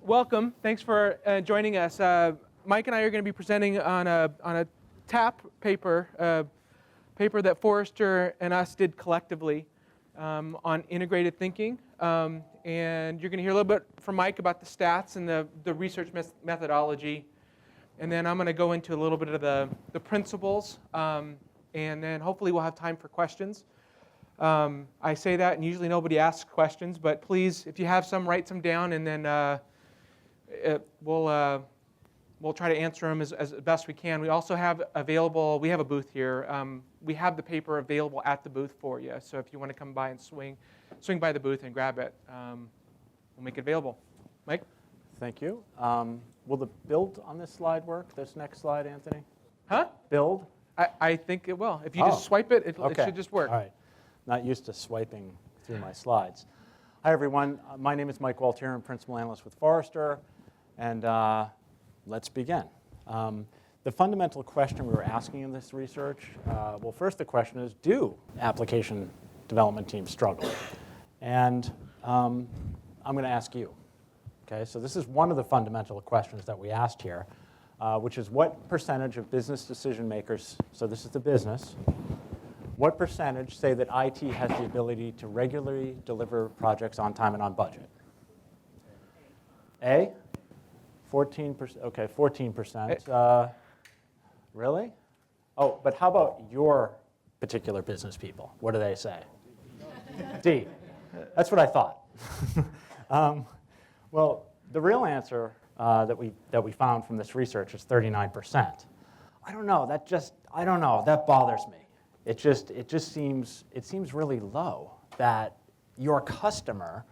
welcome. Thanks for joining us. Mike and I are going to be presenting on a TAP paper, paper that Forrester and us did collectively on integrated thinking. And you're going to hear a little bit from Mike about the stats and the research methodology. And then I'm going to go into a little bit of the principles. And then hopefully we'll have time for questions. I say that, and usually nobody asks questions, but please, if you have some, write some down, and then we'll try to answer them as best we can. We also have available, we have a booth here. We have the paper available at the booth for you, so if you want to come by and swing by the booth and grab it, we'll make it available. Mike? Thank you. Will the build on this slide work, this next slide, Anthony? Huh? Build? I think it will. If you just swipe it, it should just work. All right. Not used to swiping through my slides. Hi, everyone. My name is Mike Gualtieri. I'm Principal Analyst with Forrester. And let's begin. The fundamental question we were asking in this research, well, first the question is, do application development teams struggle? And I'm going to ask you. Okay, so this is one of the fundamental questions that we asked here, which is what percentage of business decision makers, so this is the business, what percentage say that IT has the ability to regularly deliver projects on time and on budget? A? 14%. OK, 14%. Really? Oh, but how about your particular business people? What do they say? D. That's what I thought. Well, the real answer that we found from this research is 39%. I don't know. That bothers me. It just seems really low that your customer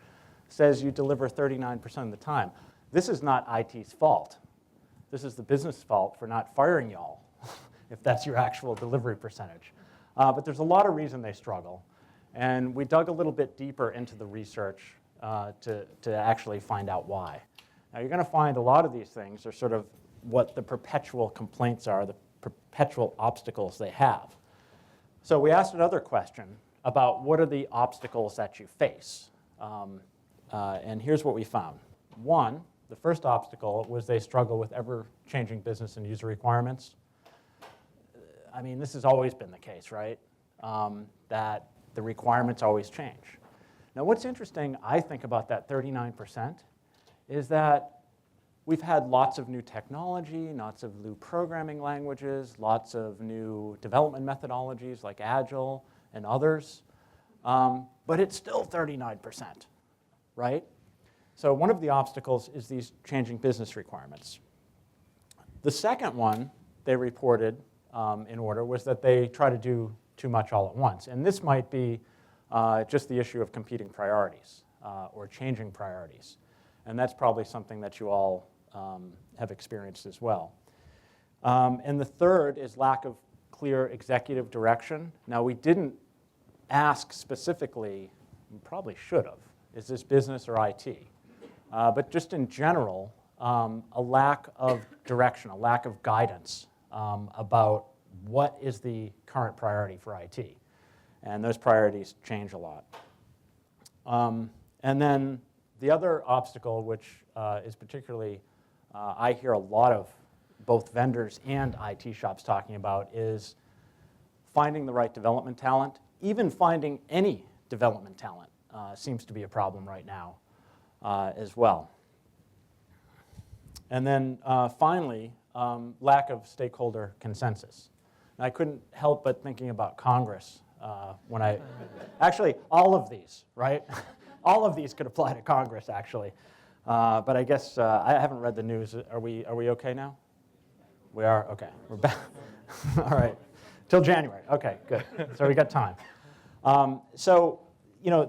says you deliver 39% of the time. This is not IT's fault. This is the business fault for not firing y'all, if that's your actual delivery percentage. But there's a lot of reason they struggle. And we dug a little bit deeper into the research to actually find out why. Now, you're going to find a lot of these things are sort of what the perpetual complaints are, the perpetual obstacles they have. So we asked another question about what are the obstacles that you face. And here's what we found. One, the first obstacle was they struggle with ever-changing business and user requirements. I mean, this has always been the case, right? That the requirements always change. Now, what's interesting, I think, about that 39% is that we've had lots of new technology, lots of new programming languages, lots of new development methodologies like Agile and others, but it's still 39%, right? So one of the obstacles is these changing business requirements. The second one they reported in order was that they try to do too much all at once. And this might be just the issue of competing priorities or changing priorities. And that's probably something that you all have experienced as well. And the third is lack of clear executive direction. Now, we didn't ask specifically, we probably should have, is this business or IT? But just in general, a lack of direction, a lack of guidance about what is the current priority for IT. And those priorities change a lot. And then the other obstacle, which is particularly I hear a lot of both vendors and IT shops talking about, is finding the right development talent. Even finding any development talent seems to be a problem right now as well. And then finally, lack of stakeholder consensus. And I couldn't help but thinking about Congress when I, actually all of these, right? All of these could apply to Congress, actually. But I guess I haven't read the news. Are we OK now? We are? OK. We're back. All right. Till January. OK, good. So we got time. So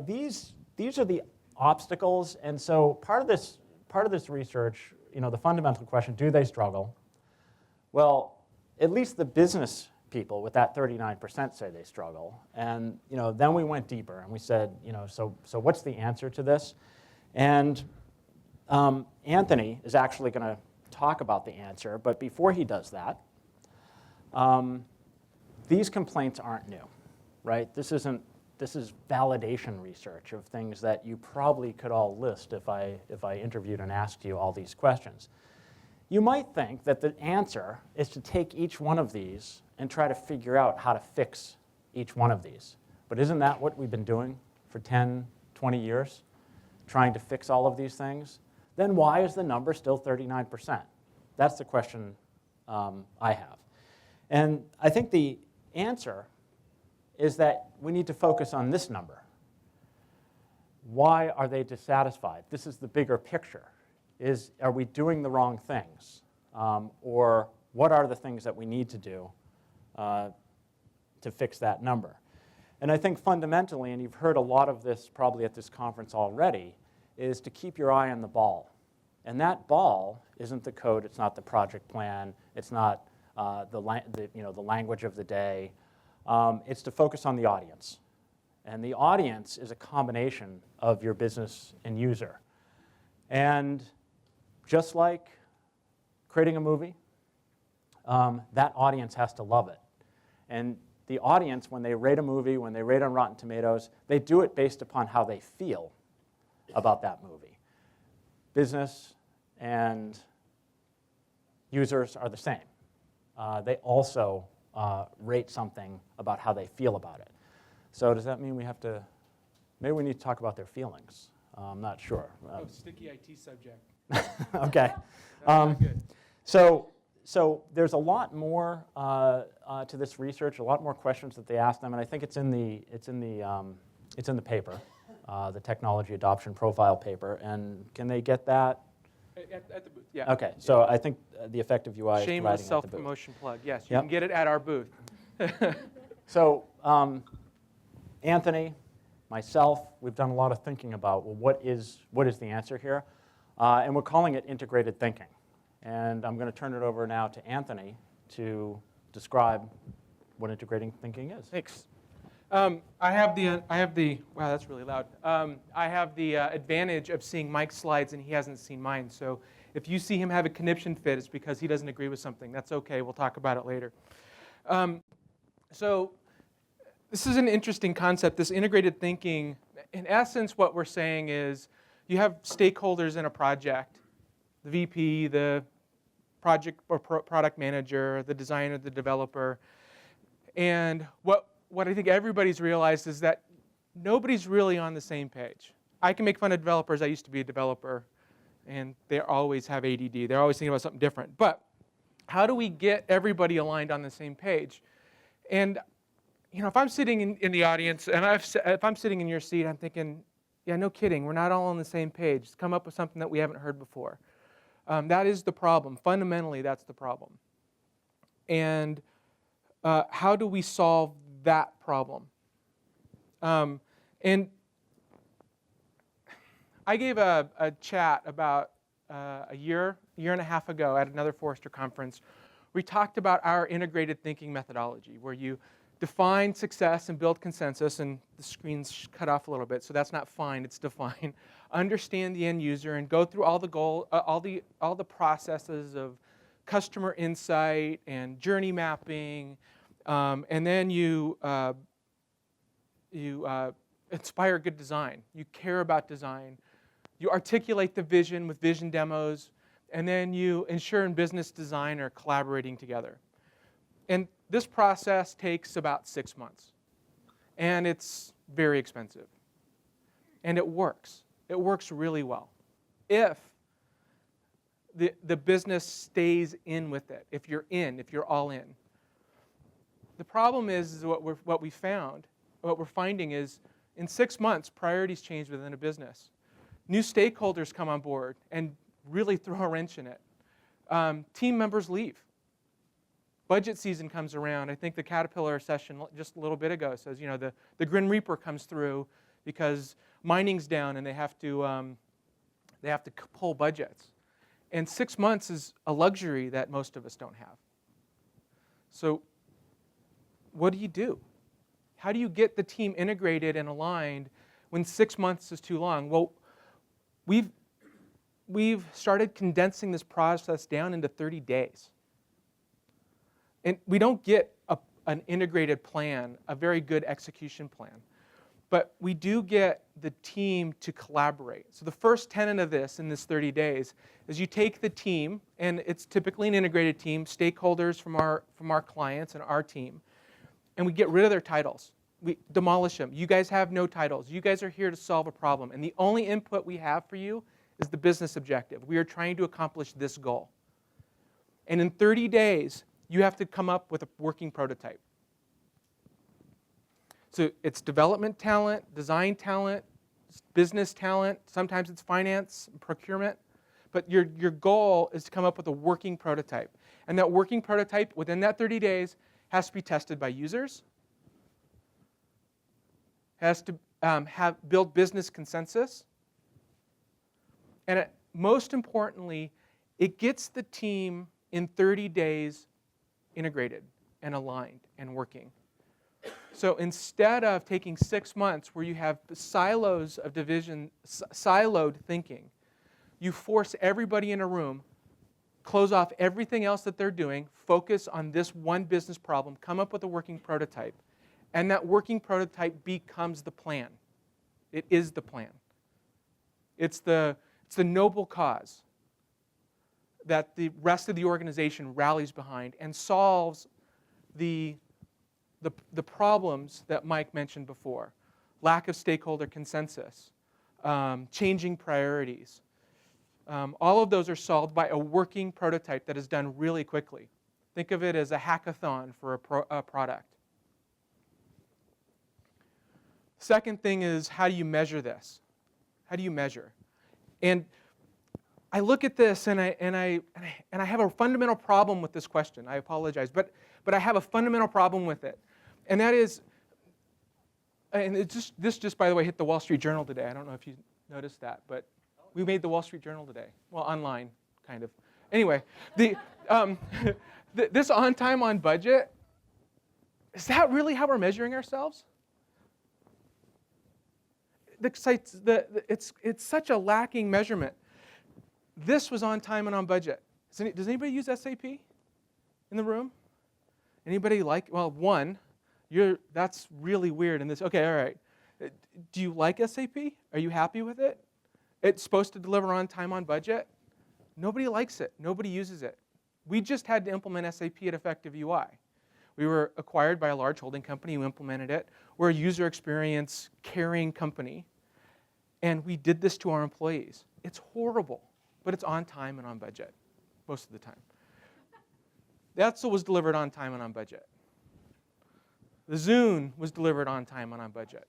these are the obstacles. And so part of this research, the fundamental question, do they struggle? Well, at least the business people with that 39% say they struggle. And then we went deeper and we said, so what's the answer to this? And Anthony is actually going to talk about the answer, but before he does that, these complaints aren't new, right? This isn't this is validation research of things that you probably could all list if I interviewed and asked you all these questions. You might think that the answer is to take each one of these and try to figure out how to fix each one of these. But isn't that what we've been doing for 10, 20 years, trying to fix all of these things? Then why is the number still 39%? That's the question I have. And I think the answer is that we need to focus on this number. Why are they dissatisfied? This is the bigger picture. Are we doing the wrong things? Or what are the things that we need to do to fix that number? And I think fundamentally, and you've heard a lot of this probably at this conference already, is to keep your eye on the ball. And that ball isn't the code, it's not the project plan, it's not the language of the day. It's to focus on the audience. And the audience is a combination of your business and user. And just like creating a movie, that audience has to love it. And the audience, when they rate a movie, when they rate on Rotten Tomatoes, they do it based upon how they feel about that movie. Business and users are the same. They also rate something about how they feel about it. So does that mean we have to, maybe we need to talk about their feelings? I'm not sure. Sticky IT subject. Okay. Good. So there's a lot more to this research, a lot more questions that they asked them, and I think it's in the paper, the technology adoption profile paper. And can they get that? At the booth, yeah. Okay, so I think the EffectiveUI is providing Shameless at the booth. self-promotion plug. Yes, you Yep. can get it at our booth. So Anthony, myself, we've done a lot of thinking about, well, what is the answer here? And we're calling it integrated thinking. And I'm going to turn it over now to Anthony to describe what integrating thinking is. Thanks. I have the, wow, that's really loud. I have the advantage of seeing Mike's slides and he hasn't seen mine. So if you see him have a conniption fit, it's because he doesn't agree with something. That's okay, we'll talk about it later. So this is an interesting concept, this integrated thinking. In essence, what we're saying is you have stakeholders in a project, the VP, the project or product manager, the designer, the developer. And what I think everybody's realized is that nobody's really on the same page. I can make fun of developers. I used to be a developer, and they always have ADD. They're always thinking about something different. But how do we get everybody aligned on the same page? And if I'm sitting in the audience, and if I'm sitting in your seat, I'm thinking, yeah, no kidding. We're not all on the same page. Let's come up with something that we haven't heard before. That is the problem. Fundamentally, that's the problem. And how do we solve that problem? And I gave a chat about a year and a half ago at another Forrester conference. We talked about our integrated thinking methodology, where you define success and build consensus, and the screen's cut off a little bit, so that's not fine, it's define. Understand the end user and go through all the processes of customer insight and journey mapping, and then you inspire good design. You care about design. You articulate the vision with vision demos, and then you ensure and business design are collaborating together. And this process takes about 6 months. And it's very expensive. And it works. It works really well. If the business stays in with it, if you're all in. The problem is what we're finding is in 6 months, priorities change within a business. New stakeholders come on board and really throw a wrench in it. Team members leave. Budget season comes around. I think the Caterpillar session just a little bit ago says, the Grim Reaper comes through because mining's down and they have to pull budgets. And 6 months is a luxury that most of us don't have. So what do? How do you get the team integrated and aligned when 6 months is too long? Well, we've started condensing this process down into 30 days. And we don't get an integrated plan, a very good execution plan. But we do get the team to collaborate. So the first tenet of this in this 30 days is you take the team, and it's typically an integrated team, stakeholders from our clients and our team, and we get rid of their titles. We demolish them. You guys have no titles. You guys are here to solve a problem. And the only input we have for you is the business objective. We are trying to accomplish this goal. And in 30 days, you have to come up with a working prototype. So it's development talent, design talent, business talent, sometimes it's finance, procurement. But your goal is to come up with a working prototype. And that working prototype, within that 30 days, has to be tested by users, has to build business consensus, and most importantly, it gets the team in 30 days integrated and aligned and working. So instead of taking 6 months where you have silos of division, siloed thinking, you force everybody in a room, close off everything else that they're doing, focus on this one business problem, come up with a working prototype, and that working prototype becomes the plan. It is the plan. It's the noble cause that the rest of the organization rallies behind and solves the problems that Mike mentioned before. Lack of stakeholder consensus, changing priorities. All of those are solved by a working prototype that is done really quickly. Think of it as a hackathon for a product. Second thing is, how do you measure this? How do you measure? And I look at this and I have a fundamental problem with this question. I apologize, but I have a fundamental problem with it. And that is, and this just by the way hit the Wall Street Journal today. I don't know if you noticed that, but we made the Wall Street Journal today. Well, online, kind of. Anyway, this on time, on budget, is that really how we're measuring ourselves? It's such a lacking measurement. This was on time and on budget. Does anybody use SAP in the room? Anybody like, well, one, that's really weird in this. Okay, all right. Do you like SAP? Are you happy with it? It's supposed to deliver on time, on budget. Nobody likes it. Nobody uses it. We just had to implement SAP at EffectiveUI. We were acquired by a large holding company who implemented it. We're a user experience caring company. And we did this to our employees. It's horrible, but it's on time and on budget most of the time. That's what was delivered on time and on budget. The Zune was delivered on time and on budget.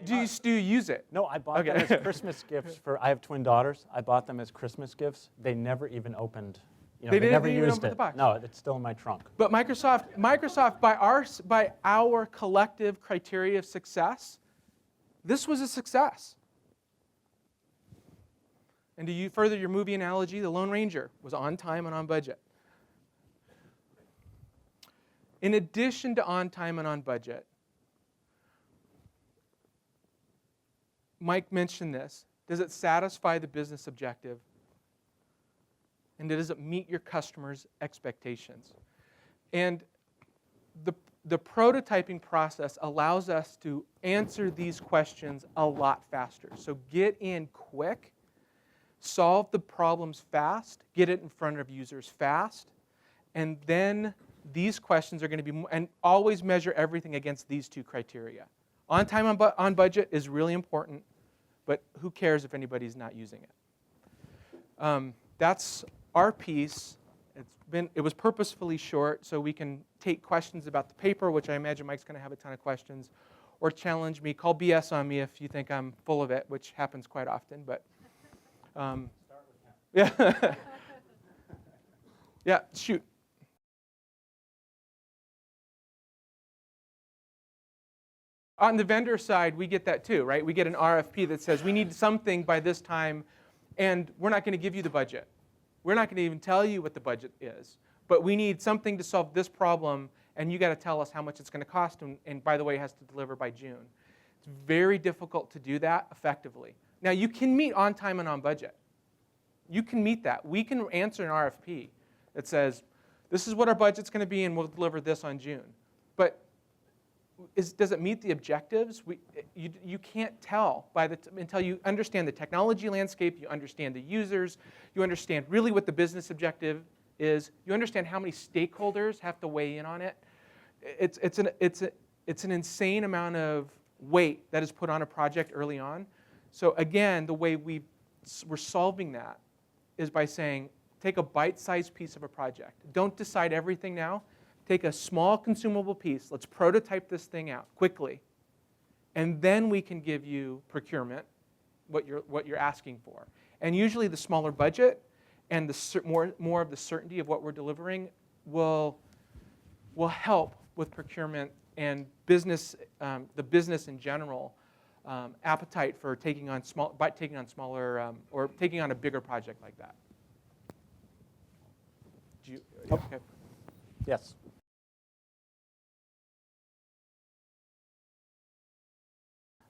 Do you use it? No, I bought them as Christmas gifts I have twin daughters. I bought them as Christmas gifts. They never even opened, they never used it. No, it's still in my trunk. But Microsoft, by our collective criteria of success, this was a success. And to further your movie analogy, The Lone Ranger was on time and on budget. In addition to on time and on budget, Mike mentioned this. Does it satisfy the business objective? And does it meet your customers' expectations? And the prototyping process allows us to answer these questions a lot faster. So get in quick, solve the problems fast, get it in front of users fast, and then these questions are going to be, and always measure everything against these two criteria. On time, on budget is really important, but who cares if anybody's not using it? That's our piece. It was purposefully short so we can take questions about the paper, which I imagine Mike's going to have a ton of questions, or challenge me. Call BS on me if you think I'm full of it, which happens quite often. But yeah, yeah, shoot. On the vendor side, we get that too, right? We get an RFP that says we need something by this time, and we're not going to give you the budget. We're not going to even tell you what the budget is. But we need something to solve this problem, and you got to tell us how much it's going to cost, and by the way, it has to deliver by June. It's very difficult to do that effectively. Now, you can meet on time and on budget. You can meet that. We can answer an RFP that says, this is what our budget's going to be, and we'll deliver this on June. But does it meet the objectives? You can't tell until you understand the technology landscape, you understand the users, you understand really what the business objective is, you understand how many stakeholders have to weigh in on it. It's an insane amount of weight that is put on a project early on. So again, the way we're solving that is by saying, take a bite-sized piece of a project. Don't decide everything now. Take a small consumable piece. Let's prototype this thing out quickly. And then we can give you procurement, what you're asking for. And usually the smaller budget and the more of the certainty of what we're delivering will help with procurement and business, the business in general, appetite for taking on smaller or taking on a bigger project like that. Okay. Yes.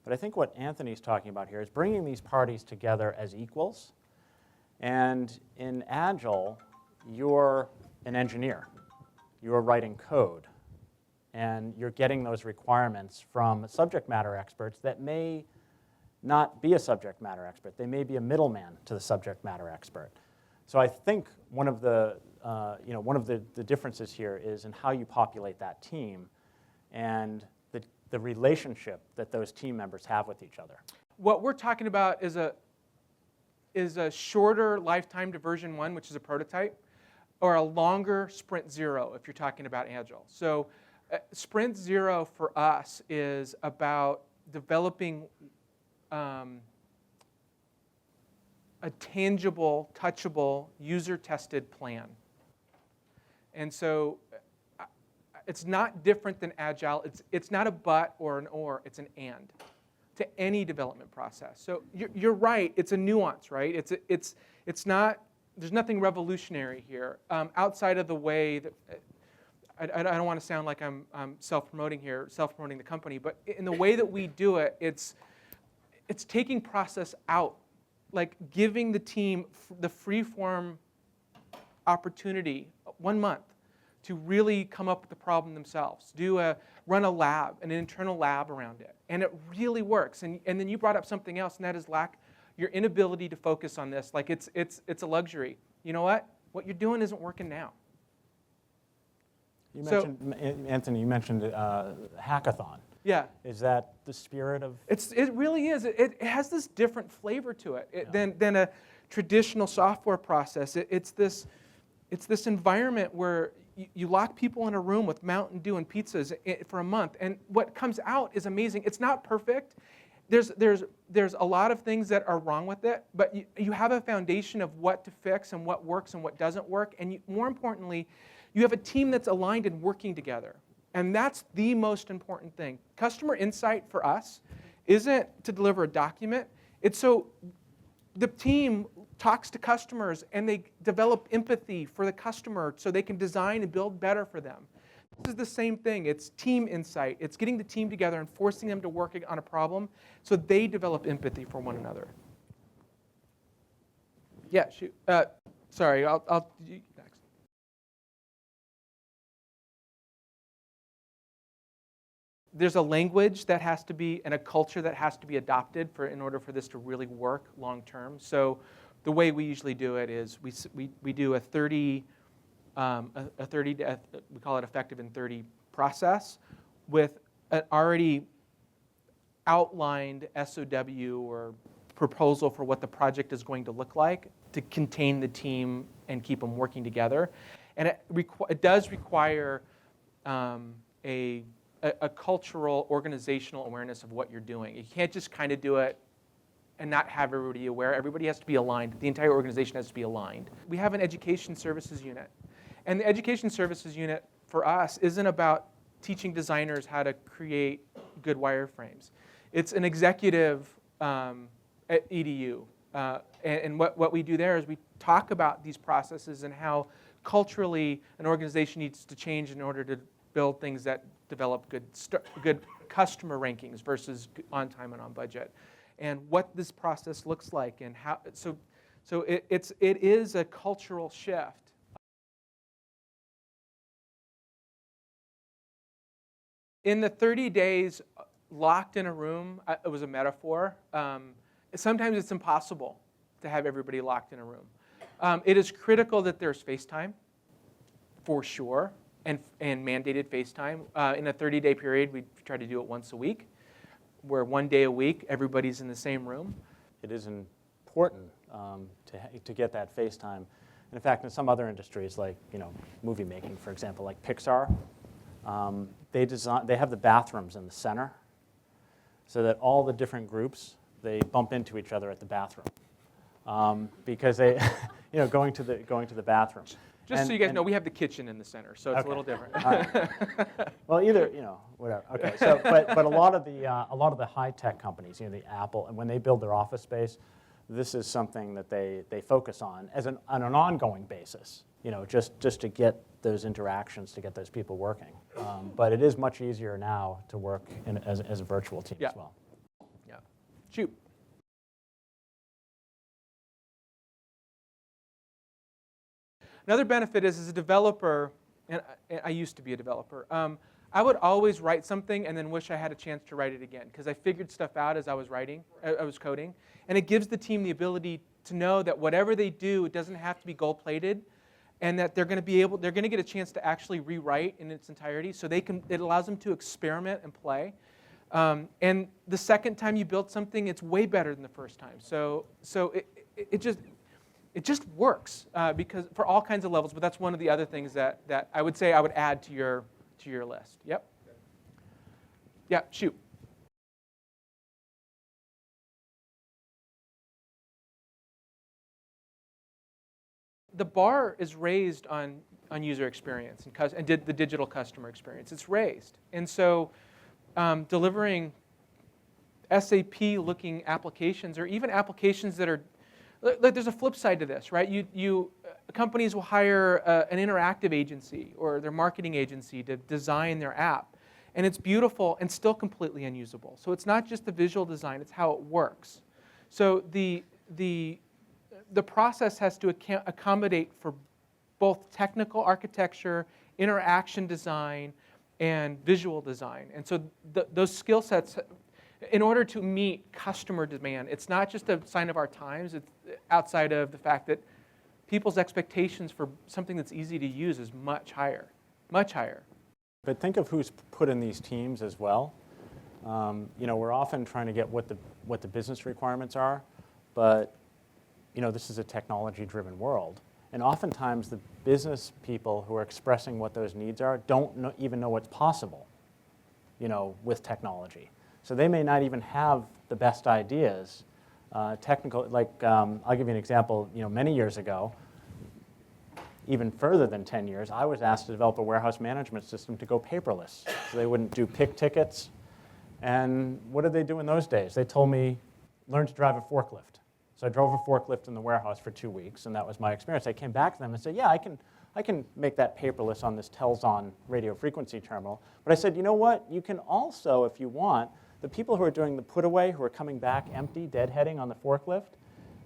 But I think what Anthony's talking about here is bringing these parties together as equals. And in Agile, you're an engineer. You're writing code. And you're getting those requirements from subject matter experts that may not be a subject matter expert. They may be a middleman to the subject matter expert. So I think one of the differences here is in how you populate that team and the relationship that those team members have with each other. What we're talking about is a shorter lifetime to version 1, which is a prototype, or a longer sprint 0 if you're talking about Agile. So sprint 0 for us is about developing a tangible, touchable, user-tested plan. And so it's not different than Agile. It's not a but or an or, it's an and to any development process. So you're right, it's a nuance, right? It's not, there's nothing revolutionary here outside of the way that, I don't want to sound like I'm self-promoting here, self-promoting the company, but in the way that we do it, it's taking process out, like giving the team the free-form opportunity, 1 month, to really come up with the problem themselves. Run a lab, an internal lab around it. And it really works. And then you brought up something else, and that is your inability to focus on this. Like it's a luxury. You know what? What you're doing isn't working now. Anthony, you mentioned hackathon. Yeah. Is that the spirit of? It really is. It has this different flavor to it than a traditional software process. It's this environment where you lock people in a room with Mountain Dew and pizzas for a month, and what comes out is amazing. It's not perfect. There's a lot of things that are wrong with it, but you have a foundation of what to fix and what works and what doesn't work, and more importantly, you have a team that's aligned and working together. And that's the most important thing. Customer insight for us isn't to deliver a document. It's so the team talks to customers and they develop empathy for the customer so they can design and build better for them. This is the same thing. It's team insight. It's getting the team together and forcing them to work on a problem so they develop empathy for one another. Yeah, shoot. Sorry, I'll next. There's a language that has to be and a culture that has to be adopted in order for this to really work long term. So the way we usually do it is we do a 30 we call it effective in 30 process with an already outlined SOW or proposal for what the project is going to look like to contain the team and keep them working together. And it does require a cultural, organizational awareness of what you're doing. You can't just kind of do it and not have everybody aware. Everybody has to be aligned. The entire organization has to be aligned. We have an education services unit. And the education services unit for us isn't about teaching designers how to create good wireframes. It's an executive at EDU. And what we do there is we talk about these processes and how culturally an organization needs to change in order to build things that develop good customer rankings versus on time and on budget, and what this process looks like, and how. So it is a cultural shift In the 30 days locked in a room, it was a metaphor. Sometimes it's impossible to have everybody locked in a room. It is critical that there's FaceTime, for sure, and mandated FaceTime. In a 30-day period, we try to do it once a week, where 1 day a week, everybody's in the same room. It is important to get that FaceTime. And in fact, in some other industries, like movie making, for example, like Pixar, they have the bathrooms in the center, so that all the different groups, they bump into each other at the bathroom because they, going to the bathroom. Just so you guys know, we have the kitchen in the center, so it's okay. a little different. Well, either whatever. Okay. So, but a lot of the high-tech companies, the Apple, and when they build their office space, this is something that they focus on on an ongoing basis. Just to get those interactions, to get those people working. But it is much easier now to work as a virtual team as well. Yeah. Shoot. Another benefit is, as a developer, and I used to be a developer, I would always write something and then wish I had a chance to write it again, because I figured stuff out as I was coding. And it gives the team the ability to know that whatever they do, it doesn't have to be gold-plated, and that they're going to get a chance to actually rewrite in its entirety. So it allows them to experiment and play. And the second time you build something, it's way better than the first time. So it just works because for all kinds of levels. But that's one of the other things that I would say I would add to your list. Yep. Yeah. Shoot. The bar is raised on user experience and the digital customer experience. It's raised. And so delivering SAP-looking applications, or even applications that are, there's a flip side to this, right? Companies will hire an interactive agency or their marketing agency to design their app. And it's beautiful and still completely unusable. So it's not just the visual design, it's how it works. So the process has to accommodate for both technical architecture, interaction design, and visual design. And so those skill sets, in order to meet customer demand, it's not just a sign of our times, it's outside of the fact that people's expectations for something that's easy to use is much higher, much higher. But think of who's put in these teams as well. We're often trying to get what the business requirements are, but this is a technology-driven world. And oftentimes the business people who are expressing what those needs are don't even know what's possible, with technology. So they may not even have the best ideas. I'll give you an example. Many years ago, even further than 10 years, I was asked to develop a warehouse management system to go paperless. So they wouldn't do pick tickets. And what did they do in those days? They told me, learn to drive a forklift. So I drove a forklift in the warehouse for 2 weeks, and that was my experience. I came back to them and said, yeah, I can make that paperless on this Telzon radio frequency terminal. But I said, you know what? You can also, if you want, the people who are doing the put away, who are coming back empty, deadheading on the forklift,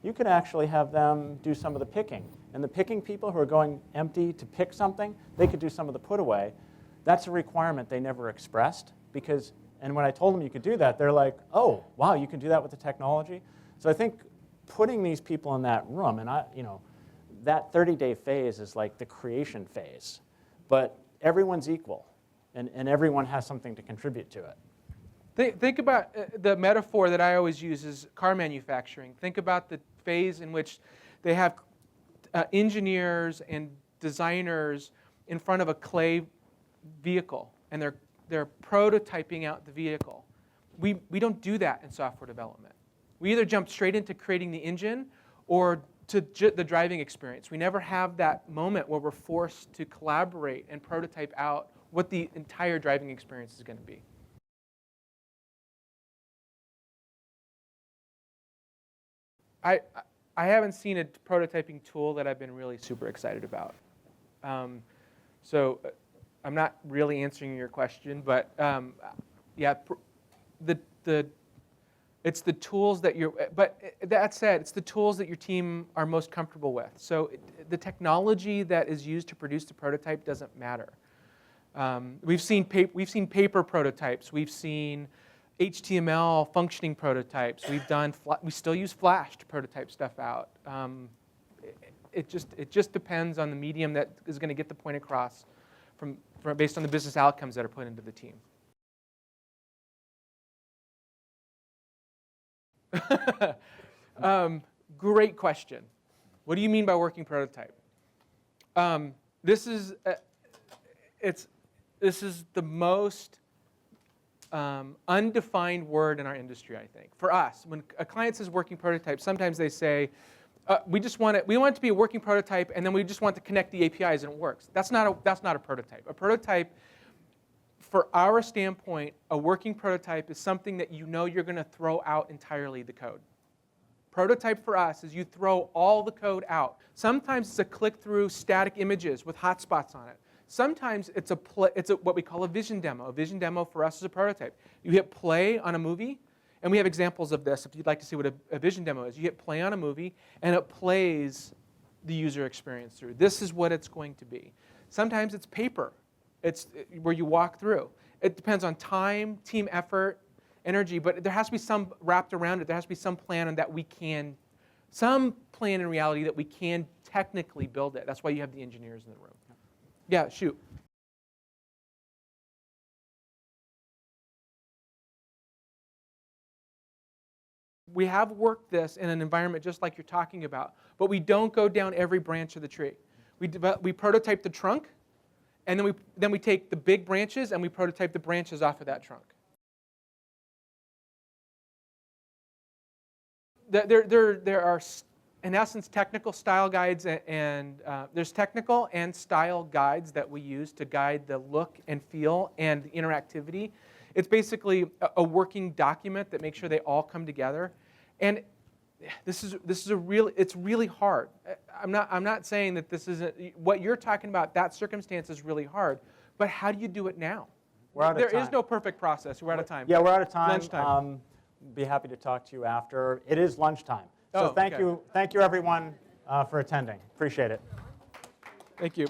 you could actually have them do some of the picking. And the picking people who are going empty to pick something, they could do some of the put away. That's a requirement they never expressed and when I told them you could do that, they're like, oh, wow, you can do that with the technology? So I think putting these people in that room, and that 30-day phase is like the creation phase. But everyone's equal, and everyone has something to contribute to it. Think about the metaphor that I always use is car manufacturing. Think about the phase in which they have engineers and designers in front of a clay vehicle, and they're prototyping out the vehicle. We don't do that in software development. We either jump straight into creating the engine or to the driving experience. We never have that moment where we're forced to collaborate and prototype out what the entire driving experience is going to be. I haven't seen a prototyping tool that I've been really super excited about. So I'm not really answering your question, but yeah, it's the tools that but that said, it's the tools that your team are most comfortable with. So the technology that is used to produce the prototype doesn't matter. We've seen paper prototypes. We've seen HTML functioning prototypes. We still use Flash to prototype stuff out. It just depends on the medium that is going to get the point across based on the business outcomes that are put into the team. Great question. What do you mean by working prototype? This is the most undefined word in our industry, I think. For us, when a client says working prototype, sometimes they say, we want it to be a working prototype, and then we just want to connect the APIs and it works. That's not a prototype. A prototype, for our standpoint, a working prototype is something that you know you're going to throw out entirely the code. Prototype for us is you throw all the code out. Sometimes it's a click-through static images with hotspots on it. Sometimes it's what we call a vision demo. A vision demo for us is a prototype. You hit play on a movie, and we have examples of this if you'd like to see what a vision demo is. You hit play on a movie, and it plays the user experience through. This is what it's going to be. Sometimes it's paper. It's where you walk through. It depends on time, team effort, energy, but there has to be some wrapped around it. There has to be some plan some plan in reality that we can technically build it. That's why you have the engineers in the room. Yeah, shoot. We have worked this in an environment just like you're talking about, but we don't go down every branch of the tree. We prototype the trunk, and then we take the big branches and we prototype the branches off of that trunk. There are, in essence, technical style guides, and there's technical and style guides that we use to guide the look and feel and the interactivity. It's basically a working document that makes sure they all come together. And it's really hard. I'm not saying that this isn't what you're talking about. That circumstance is really hard. But how do you do it now? We're out of time. There is no perfect process. We're out of time. Yeah, we're out of time. Lunchtime. Be happy to talk to you after. It is lunchtime. So thank you everyone for attending. Appreciate it. Thank you.